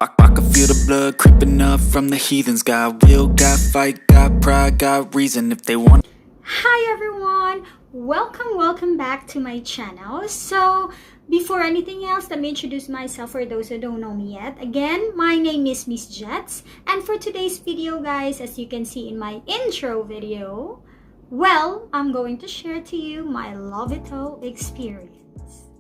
I can feel the blood creeping up from the heathens. Got will, got fight, got pride, got reason. If they want. Hi everyone! Welcome back to my channel. So, before anything else, let me introduce myself for those who don't know me yet. Again, my name is Miss Jets. And for today's video, guys, as you can see in my intro video, well, I'm going to share to you my Lovito experience.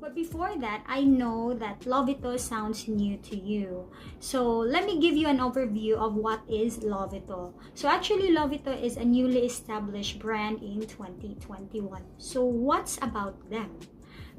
But before that, I know that Lovito sounds new to you. So let me give you an overview of what is Lovito. So actually, Lovito is a newly established brand in 2021. So what's about them?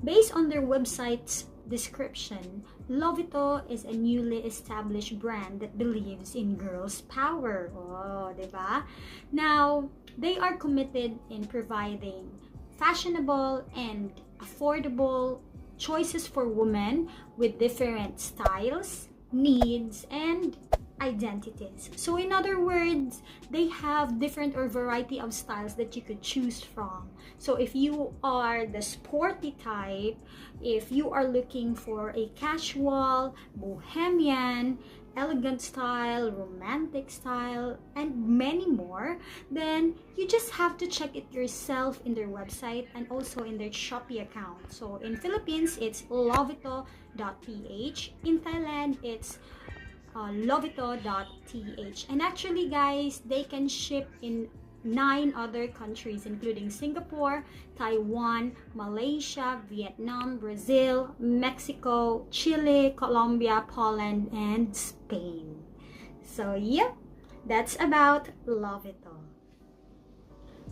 Based on their website's description, Lovito is a newly established brand that believes in girls' power. Oh, diba? Now, they are committed in providing fashionable and affordable choices for women with different styles, needs, and identities. So in other words, they have different or variety of styles that you could choose from. So if you are the sporty type, if you are looking for a casual, bohemian, elegant style, romantic style, and many more, then you just have to check it yourself in their website and also in their Shopee account. So in Philippines, it's lovito.ph. In Thailand, it's lovito.th. And actually, guys, they can ship in 9 other countries, including Singapore, Taiwan, Malaysia, Vietnam, Brazil, Mexico, Chile, Colombia, Poland, and Spain. So yeah, that's about Lovito.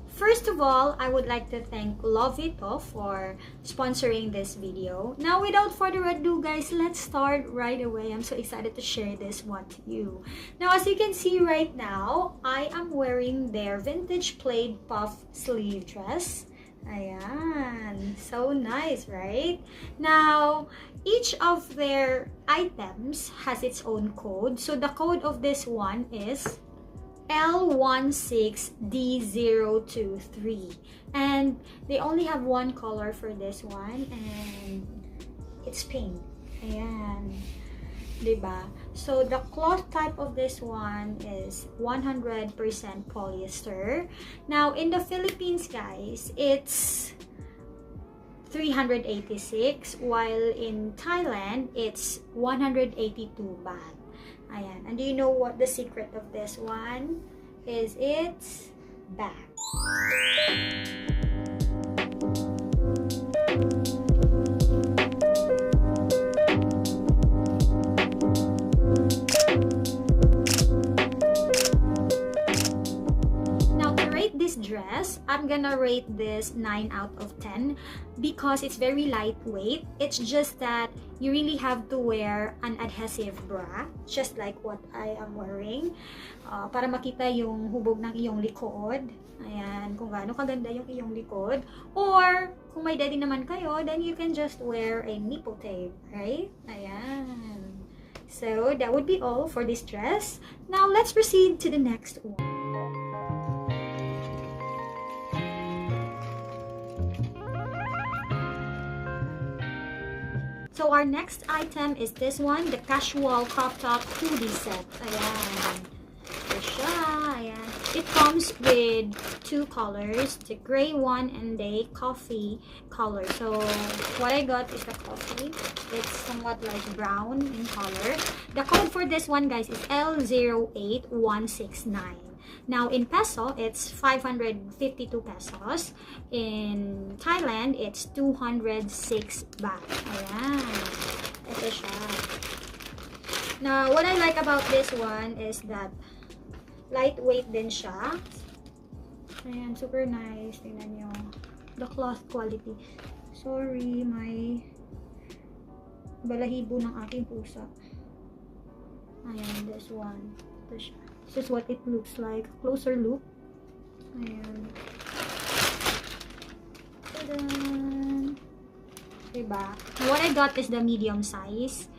First of all, I would like to thank Lovito for sponsoring this video. Now, without further ado, guys, let's start right away. I'm so excited to share this one to you. Now, as you can see right now, I am wearing their vintage plaid puff sleeve dress. Ayan. So nice, right? Now, each of their items has its own code. So the code of this one is L16D023, and they only have one color for this one, and it's pink. Ayan, diba? So the cloth type of this one is 100% polyester. Now in the Philippines, guys, it's 386, while in Thailand it's 182 baht. Ayan. And do you know what the secret of this one is? It's back. Now, to rate this dress, I'm gonna rate this 9 out of 10 because it's very lightweight. It's just that you really have to wear an adhesive bra, just like what I am wearing, para makita yung hubog ng iyong likod. Ayan, kung gaano kaganda yung iyong likod. Or, kung may daddy naman kayo, then you can just wear a nipple tape, right? Ayan. So, that would be all for this dress. Now, let's proceed to the next one. So our next item is this one, the casual crop top hoodie set. Ayan. Ito siya. Ayan. It comes with 2 colors, the gray one and the coffee color. So what I got is the coffee. It's somewhat like brown in color. The code for this one, guys, is L08169. Now, in peso, it's 552 pesos. In Thailand, it's 206 baht. Ayan. Ito siya. Now, what I like about this one is that lightweight din siya. Ayan, super nice. Tingnan nyo. The cloth quality. Sorry, may balahibo ng aking pusa. Ayan, this one. Ito siya. This is what it looks like. Closer look. Ayan. Ta-da! Diba? Now, what I got is the medium size.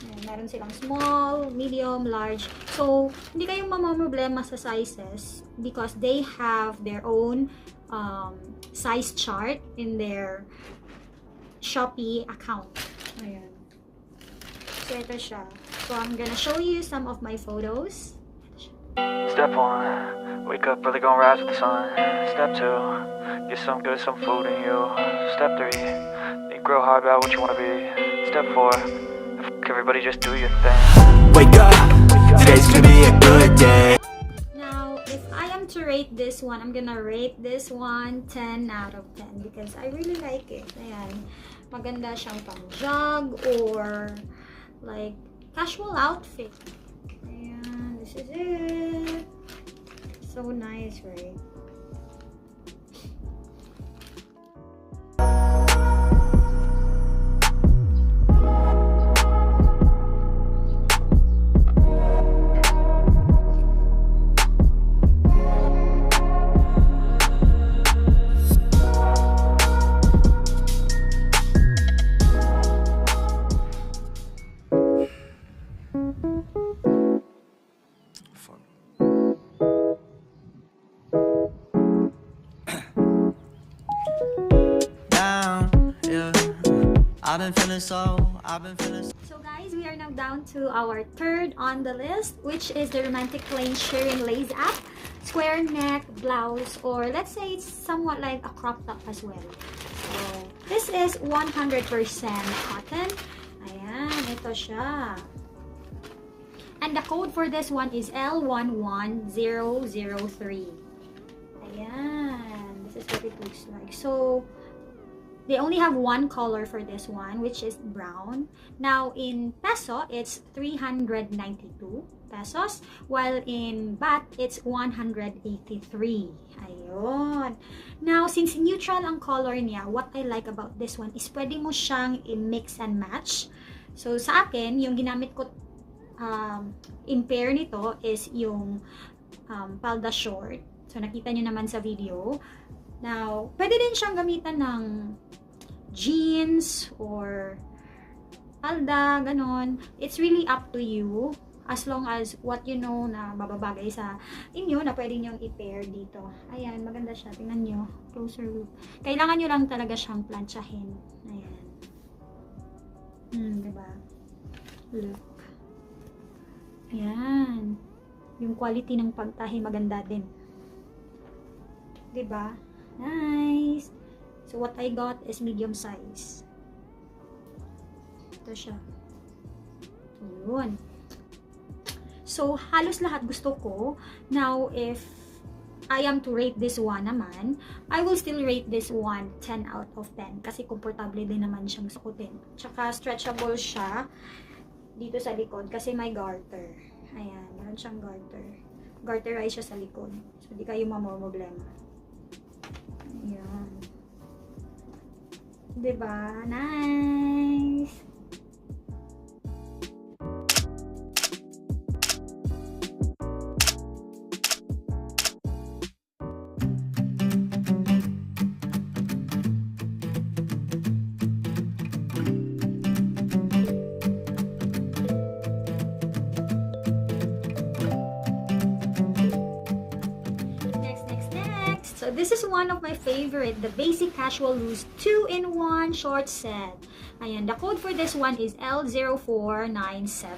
Ayan, meron silang small, medium, large. So, hindi kayong mamamroblema sa sizes because they have their own size chart in their Shopee account. Ayan. So, ito siya. So I'm gonna show you some of my photos. Step 1, wake up early, gonna rise with the sun. Step 2, get some good, some food in you. Step 3, think real hard about what you wanna be. Step 4, everybody just do your thing. Wake up, today's gonna be a good day. Now, if I am to rate this one, I'm gonna rate this one 10 out of 10 because I really like it. Ayan. Maganda siyang pang jog or like casual outfit. Ayan, this is it. So nice, right? I've been feeling so. So guys, we are now down to our third on the list, which is the Romantic Plain Sherin Lace Up square neck blouse, or let's say it's somewhat like a crop top as well. So this is 100% cotton. Ayan, ito siya. And the code for this one is L11003. Ayan, this is what it looks like. So they only have one color for this one, which is brown. Now, in peso, it's 392 pesos. While in baht, it's 183. Ayun. Now, since neutral ang color niya, what I like about this one is pwede mo siyang i-mix and match. So, sa akin, yung ginamit ko in pair nito is yung palda short. So, nakita nyo naman sa video. Now, pwede din siyang gamitan ng jeans or palda, ganon. It's really up to you. As long as what you know na mababagay sa inyo na pwede nyong i-pair dito. Ayan, maganda siya. Tingnan nyo. Closer look. Kailangan nyo lang talaga siyang planchahin. Ayan. Diba? Look. Ayan. Yung quality ng pagtahi maganda din. Diba? Nice. So what I got is medium size. Ito siya. Ayun. So halos lahat gusto ko. Now if I am to rate this one naman, I will still rate this one 10 out of 10 kasi komportable din naman siyang sukutin. Tsaka stretchable siya dito sa likod kasi may garter. Ayan, meron siyang garter. Garterize siya sa likod. So di kayo mamomroblema. Ayan. Diba? Nice! So this is one of my favorite, the Basic Casual Loose 2-in-1 short set. Ayan, the code for this one is L0497.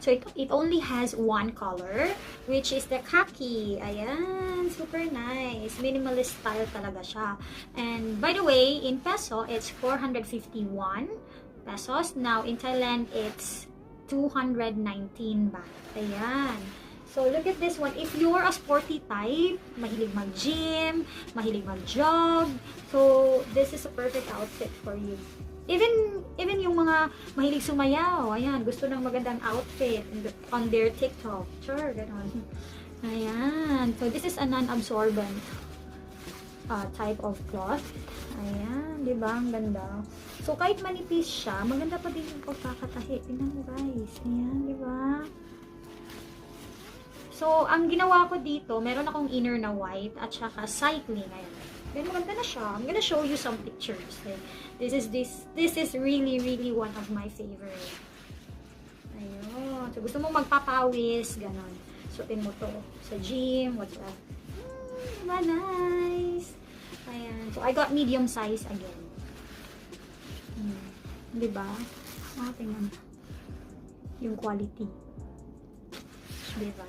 So it only has one color, which is the khaki. Ayan, super nice. Minimalist style talaga siya. And by the way, in peso, it's 451 pesos. Now in Thailand, it's 219 baht. Ayan. So, look at this one. If you're a sporty type, mahilig mag-gym, mahilig mag-jog, so, this is a perfect outfit for you. Even yung mga mahilig sumayaw, ayan, gusto ng magandang outfit on their TikTok. Sure, gano'n. Ayan. So, this is a non-absorbent type of cloth. Ayan, di ba? Ang ganda. So, kahit manipis siya, maganda pa din yung pagkakatahi. Tingnan mo, guys. Ayan, di ba? So, ang ginawa ko dito, meron akong inner na white at saka cycling. Ayan. Then, maganda na siya. I'm gonna show you some pictures. Okay? This is really, really one of my favorite. Ayun. So, gusto mo magpapawis, ganon. Suotin mo to sa gym, what's up. Diba? Nice. Ayan. So, I got medium size again. Diba? Tingnan. yung quality. Diba?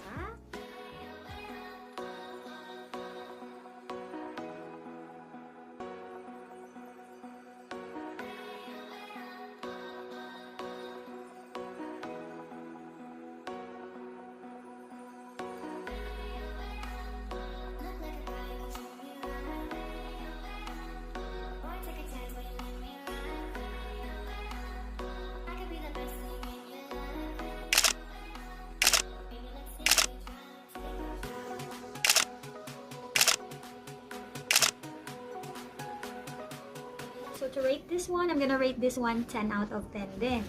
So to rate this one, I'm gonna rate this one 10 out of 10 din.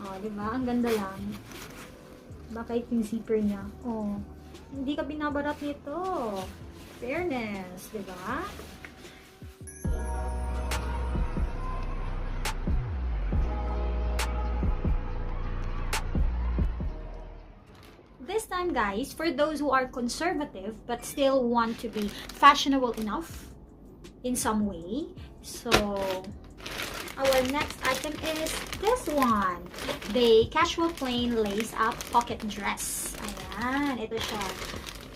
Oh, di ba? Ang ganda lang. Bakit yung zipper niya? Oh, hindi ka binabarat nito. Fairness, di ba? This time, guys, for those who are conservative but still want to be fashionable enough in some way, so our next item is this one, the casual plain lace up pocket dress. Ayan, ito siya.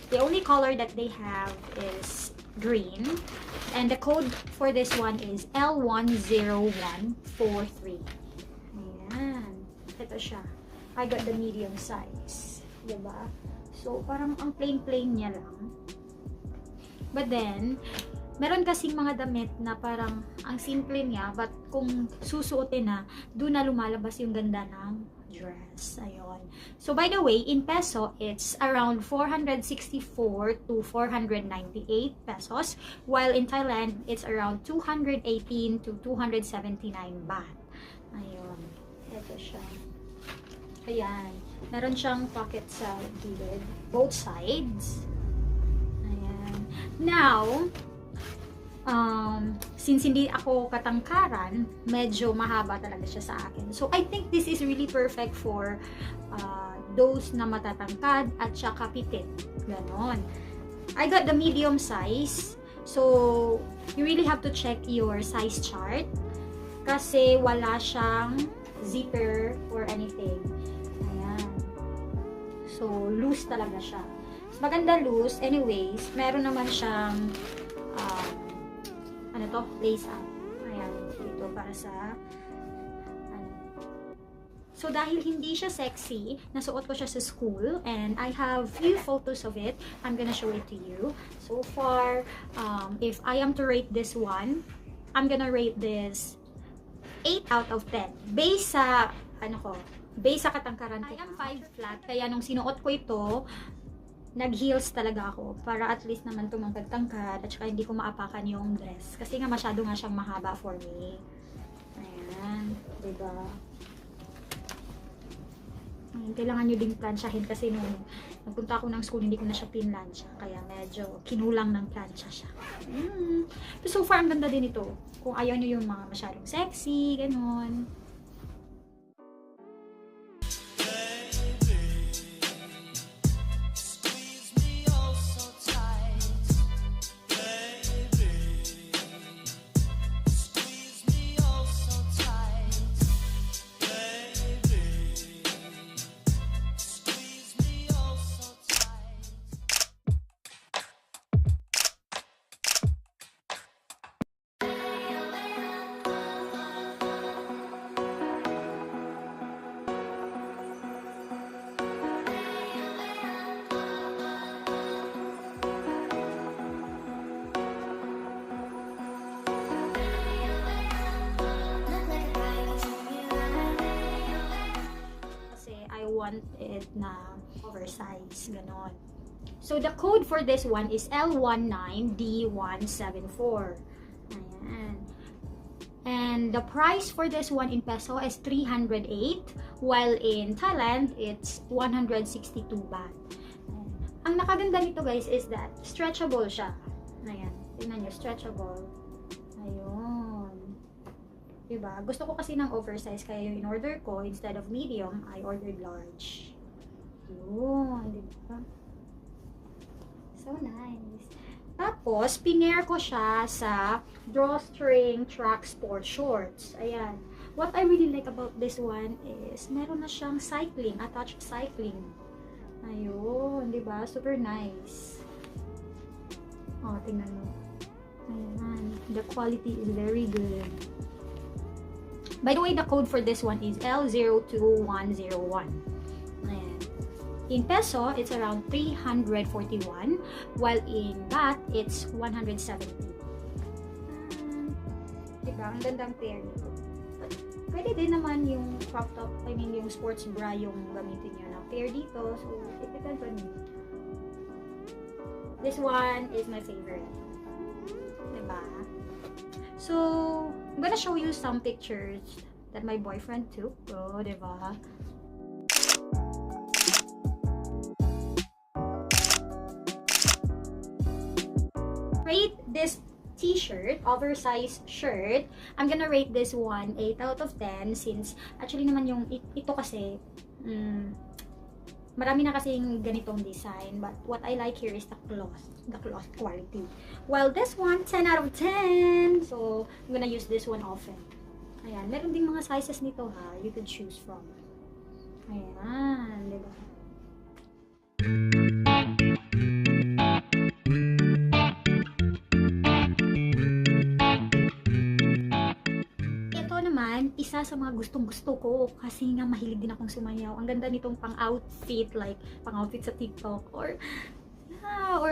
The only color that they have is green, and the code for this one is L10143. Ayan, ito siya. I got the medium size, diba? So parang ang plain niya lang, but then meron kasing mga damit na parang ang simple niya, but kung susuotin na, doon na lumalabas yung ganda ng dress. Ayun. So by the way, in peso, it's around 464 to 498 pesos, while in Thailand, it's around 218 to 279 baht. Ayun. Ito siya. Ayan. Meron siyang pocket sa gilid, both sides. Ayan. Now, since hindi ako katangkaran, medyo mahaba talaga siya sa akin. So, I think this is really perfect for those na matatangkad at saka pitit. Ganon. I got the medium size. So, you really have to check your size chart kasi wala siyang zipper or anything. Ayan. So, loose talaga siya. Maganda loose. Anyways, meron naman siyang ano to? Lace up. Ayan. Dito para sa ano. So, dahil hindi siya sexy, nasuot ko siya sa school and I have few photos of it. I'm gonna show it to you. So far, if I am to rate this one, I'm gonna rate this 8 out of 10. Based sa, ano ko, based sa katangkaran ko. I am 5 flat, kaya nung sinuot ko ito, nag-heels talaga ako para at least naman tumangkad tangkad at saka hindi ko maapakan yung dress kasi nga masyado nga siyang mahaba for me. Ayan, diba? Kailangan nyo ding plansyahin kasi nung nagpunta ako ng school hindi ko na siya pinlansya kaya medyo kinulang ng plansya siya. But so far ang ganda din ito kung ayaw nyo yung mga masyadong sexy, ganon. Want it na oversize, ganon. So, the code for this one is L19D174. Ayan. And the price for this one in peso is 308, while in Thailand, it's 162 baht. Ayan. Ang nakaganda nito guys is that stretchable siya. Ayan. Tingnan nyo, stretchable. Ayun. Diba? Gusto ko kasi ng oversize kaya yung in-order ko, instead of medium, I ordered large. Yun, diba? So nice. Tapos, pinair ko siya sa drawstring track sport shorts. Ayan. What I really like about this one is, meron na siyang cycling, attached cycling. Ayun, di ba? Super nice. Oh, tingnan mo. Ayan. The quality is very good. By the way, the code for this one is L02101. Ayan. In peso, it's around 341, while in baht, it's 170. Diba? Ang gandang pair nito. Pwede din naman yung crop top, I mean yung sports bra yung gamitin nyo na pair dito. So, it depends on you. This one is my favorite. Diba? So, I'm gonna show you some pictures that my boyfriend took. Oh, diba? Rate this t-shirt, oversized shirt. I'm gonna rate this one 8 out of 10 since actually naman yung ito kasi marami na kasing ganitong design, but what I like here is the cloth quality. While this one 10 out of 10. So, I'm gonna use this one often. Ayan, meron ding mga sizes nito ha, you can choose from. Ayan, diba? Isa sa mga gustong-gusto ko kasi nga mahilig din akong sumayaw. Ang ganda nitong pang-outfit, like pang-outfit sa TikTok or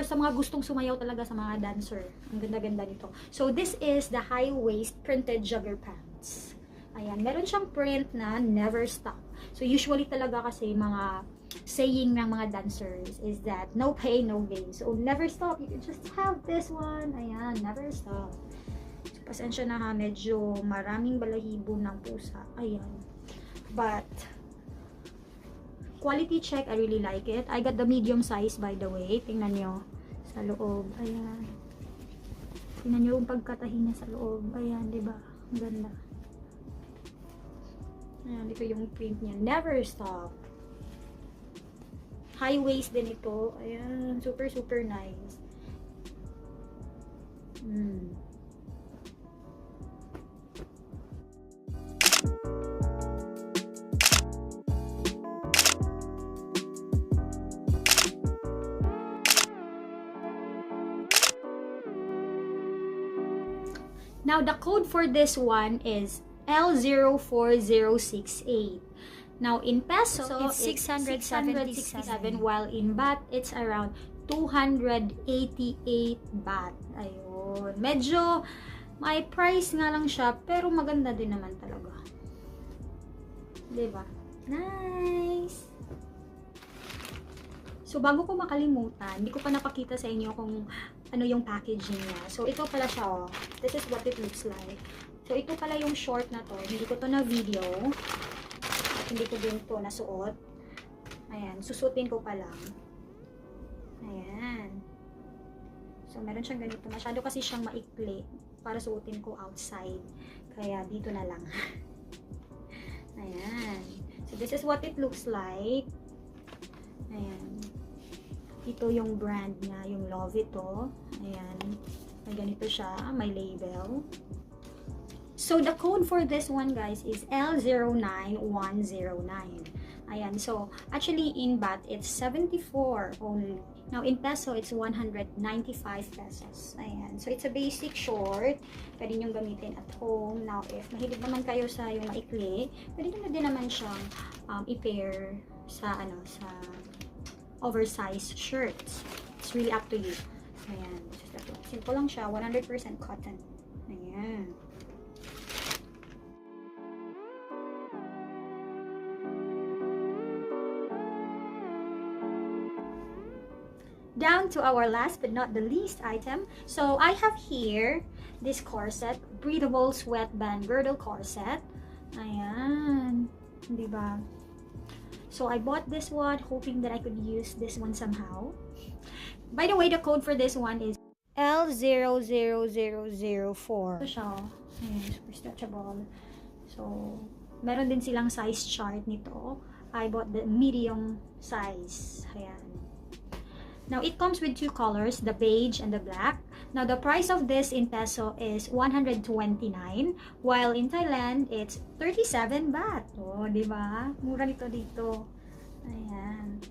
sa mga gustong sumayaw talaga sa mga dancer. Ang ganda-ganda nito. So, this is the high-waist printed jogger pants. Ayan, meron siyang print na never stop. So, usually talaga kasi mga saying ng mga dancers is that no pain, no gain. So, never stop. You can just have this one. Ayan, never stop. Pasensya na ha, medyo maraming balahibo ng pusa. Ayan. But, quality check, I really like it. I got the medium size, by the way. Tingnan nyo sa loob. Ayan. Tingnan nyo yung pagkatahi niya sa loob. Ayan, diba? Ang ganda. Ayan, ito yung print niya. Never stop. High waist din ito. Ayan, super, super nice. Now, the code for this one is L04068. Now, in peso, it's 677, while in baht, it's around 288 baht. Ayun. Medyo may price nga lang siya, pero maganda din naman talaga. Diba? Nice! So, bago ko makalimutan, hindi ko pa napakita sa inyo kung ano yung packaging niya. So, ito pala siya, oh. This is what it looks like. So, ito pala yung short na to. Hindi ko to na video. Hindi ko din to nasuot. Ayan. Susutin ko pa lang. Ayan. So, meron siyang ganito. Masyado kasi siyang maikli para suotin ko outside. Kaya, dito na lang. Ayan. So, this is what it looks like. Ayan. Ito yung brand niya, yung Love ito. Ayan. May ganito siya, may label. So, the code for this one, guys, is L09109. Ayan. So, actually, in baht, it's 74 only. Now, in peso, it's 195 pesos. Ayan. So, it's a basic short. Pwede nyo gamitin at home. Now, if mahilig naman kayo sa yung maikli, pwede nyo din naman siyang i-pair sa, sa oversized shirts. It's really up to you. Ayan. Simple lang siya. 100% cotton. Ayan. Down to our last but not the least item. So, I have here this corset. Breathable sweatband girdle corset. Ayan. Diba? So, I bought this one hoping that I could use this one somehow. By the way, the code for this one is L00004. So, siya. Ayan, super stretchable. So, meron din silang size chart nito. I bought the medium size. Ayan. Now, it comes with two colors, the beige and the black. Now, the price of this in peso is 129, while in Thailand, it's 37 baht. Oh, di ba? Mura nito dito. Ayan.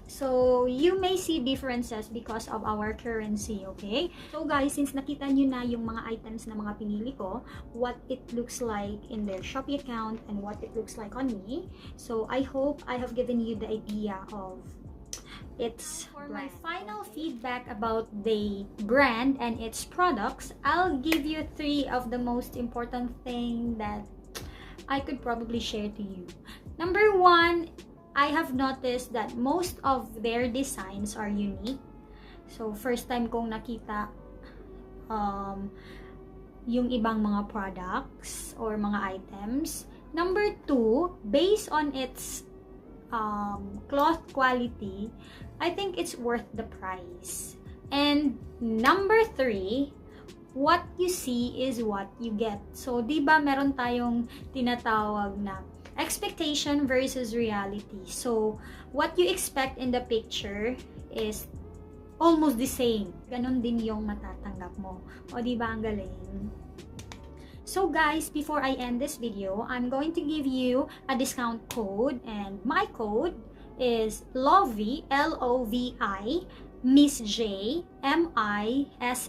So, you may see differences because of our currency, okay? So guys, since nakita nyo na yung mga items na mga pinili ko, what it looks like in their Shopee account and what it looks like on me. So, I hope I have given you the idea of its brand. For my final feedback about the brand and its products, I'll give you 3 of the most important thing that I could probably share to you. Number 1, I have noticed that most of their designs are unique. So, first time kong nakita yung ibang mga products or mga items. Number 2, based on its cloth quality, I think it's worth the price. And number 3, what you see is what you get. So, di ba meron tayong tinatawag na expectation versus reality. So, what you expect in the picture is almost the same. Ganon din yung matatanggap mo. O, di ba ang galing? So, guys, before I end this video, I'm going to give you a discount code. And my code is LOVI, L-O-V-I, Miss J, M-I-S-S-J.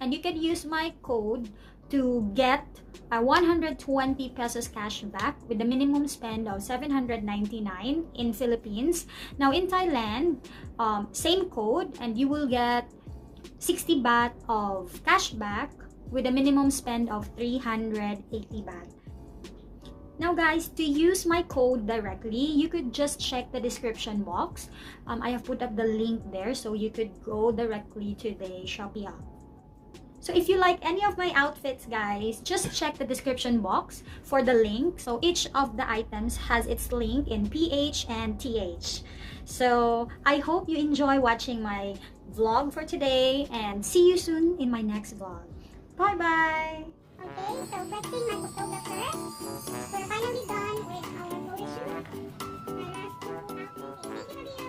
And you can use my code to get a 120 pesos cash back with a minimum spend of 799 in Philippines. Now in Thailand, same code and you will get 60 baht of cash back with a minimum spend of 380 baht. Now guys, to use my code directly, you could just check the description box. I have put up the link there so you could go directly to the Shopee app. So if you like any of my outfits, guys, just check the description box for the link. So each of the items has its link in PH and TH. So I hope you enjoy watching my vlog for today and see you soon in my next vlog. Bye-bye! Okay, so pressing my photographer. We're finally done with our photo shoot. My last outfit in this video.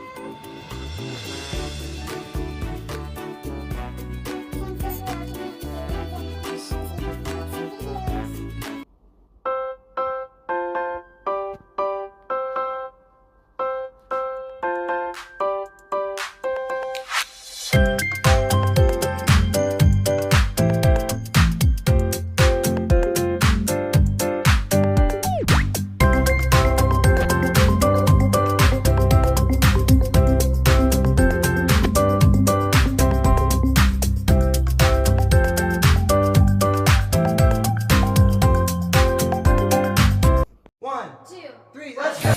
One, two, three, let's go.